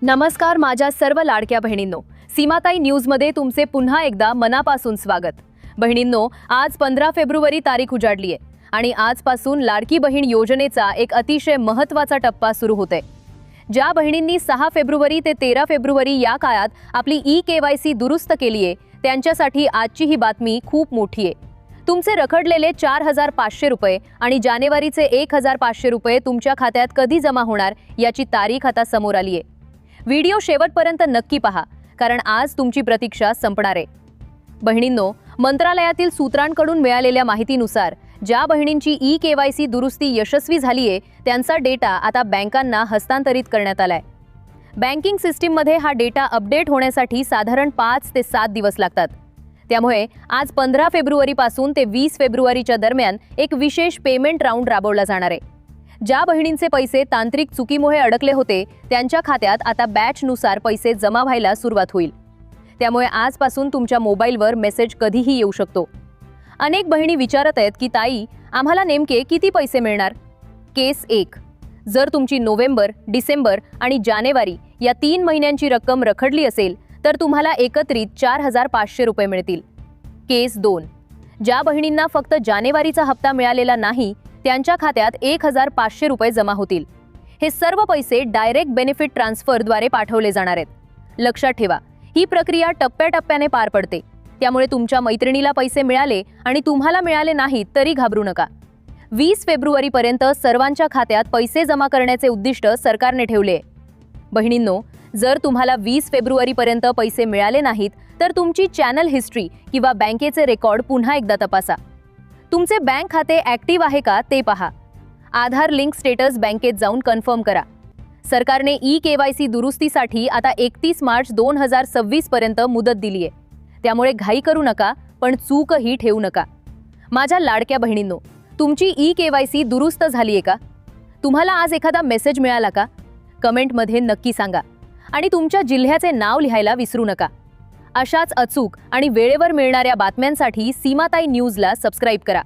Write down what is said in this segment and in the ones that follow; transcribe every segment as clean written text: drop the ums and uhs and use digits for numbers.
नमस्कार माझ्या सर्व लाडक्या बहिणींनो, सीमाताई न्यूजमध्ये तुमचे पुन्हा एकदा मनापासून स्वागत। बहिणींनो, आज 15 फेब्रुवारी तारीख उजाडली आहे आणि आजपासून लाडकी बहीण योजनेचा एक अतिशय महत्त्वाचा टप्पा सुरू होतोय। ज्या बहिणींनी 6 फेब्रुवारी ते 13 फेब्रुवारी या काळात आपली ई-केवायसी दुरुस्त केली आहे त्यांच्यासाठी आजची ही बातमी खूप मोठी आहे। तुमचे रखडलेले 4500 रुपये आणि जानेवारीचे 1500 रुपये तुमच्या खात्यात कधी जमा होणार याची तारीख आता समोर आली आहे। व्हिडिओ शेवटपर्यंत नक्की पहा, कारण आज तुमची प्रतीक्षा संपणार आहे। बहिणींनो, मंत्रालयातील सूत्रांकडून मिळालेल्या माहितीनुसार ज्या बहिणींची ई-केवायसी दुरुस्ती यशस्वी झाली आहे त्यांचा डेटा आता बँकांना हस्तांतरित करण्यात आलाय। बँकिंग सिस्टीममध्ये हा डेटा अपडेट होण्यासाठी साधारण 5 ते 7 दिवस लागतात। त्यामुळे आज 15 फेब्रुवारीपासून ते 20 फेब्रुवारीच्या दरम्यान एक विशेष पेमेंट राऊंड राबवला जाणार आहे। ज्या बहिणींचे पैसे तांत्रिक चुकीमुळे अडकले होते त्यांच्या खात्यात आता बॅचनुसार पैसे जमा व्हायला सुरुवात होईल। त्यामुळे आजपासून तुमच्या मोबाईलवर मेसेज कधीही येऊ शकतो। अनेक बहिणी विचारत आहेत की ताई, आम्हाला नेमके किती पैसे मिळणार? केस 1, जर तुमची नोव्हेंबर, डिसेंबर आणि जानेवारी या 3 महिन्यांची रक्कम रखडली असेल तर तुम्हाला एकत्रित 4500 रुपये मिळतील। केस 2, ज्या बहिणींना फक्त जानेवारीचा हप्ता मिळालेला नाही त्यांच्या खात्यात 1500 रुपये जमा होतील। हे सर्व पैसे डायरेक्ट बेनिफिट ट्रान्सफरद्वारे पाठवले जाणार आहेत। लक्षात ठेवा, ही प्रक्रिया टप्प्याटप्प्याने पार पडते, त्यामुळे तुमच्या मैत्रिणीला पैसे मिळाले आणि तुम्हाला मिळाले नाहीत तरी घाबरू नका। 20 फेब्रुवारीपर्यंत सर्वांच्या खात्यात पैसे जमा करण्याचे उद्दिष्ट सरकारने ठेवले आहे। बहिणींनो, जर तुम्हाला 20 फेब्रुवारीपर्यंत पैसे मिळाले नाहीत तर तुमची चॅनल हिस्ट्री किंवा बँकेचे रेकॉर्ड पुन्हा एकदा तपासा। तुमचे बँक खाते ॲक्टिव्ह आहे का ते पहा। आधार लिंक स्टेटस बँकेत जाऊन कन्फर्म करा। सरकारने ई-केवायसी दुरुस्तीसाठी आता 31 मार्च 2026 पर्यंत मुदत दिली आहे, त्यामुळे घाई करू नका, पण चूकही ठेवू नका। माझ्या लाडक्या बहिणींनो, तुमची ई-केवायसी दुरुस्त झाली आहे का? तुम्हाला आज एखादा मेसेज मिळाला का? कमेंटमध्ये नक्की सांगा आणि तुमच्या जिल्ह्याचे नाव लिहायला विसरू नका। अशाच अचूक आणि वेळेवर मिळणाऱ्या बातम्यांसाठी सीमाताई न्यूजला सबस्क्राईब करा।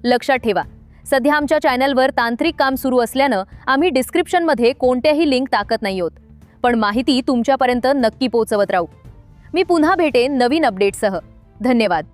लक्षात ठेवा, सध्या आमच्या चॅनलवर तांत्रिक काम सुरू असल्यानं आम्ही डिस्क्रिप्शनमध्ये कोणत्याही लिंक टाकत नाही आहोत, पण माहिती तुमच्यापर्यंत नक्की पोहोचवत राहू। मी पुन्हा भेटेन नवीन अपडेटसह। धन्यवाद।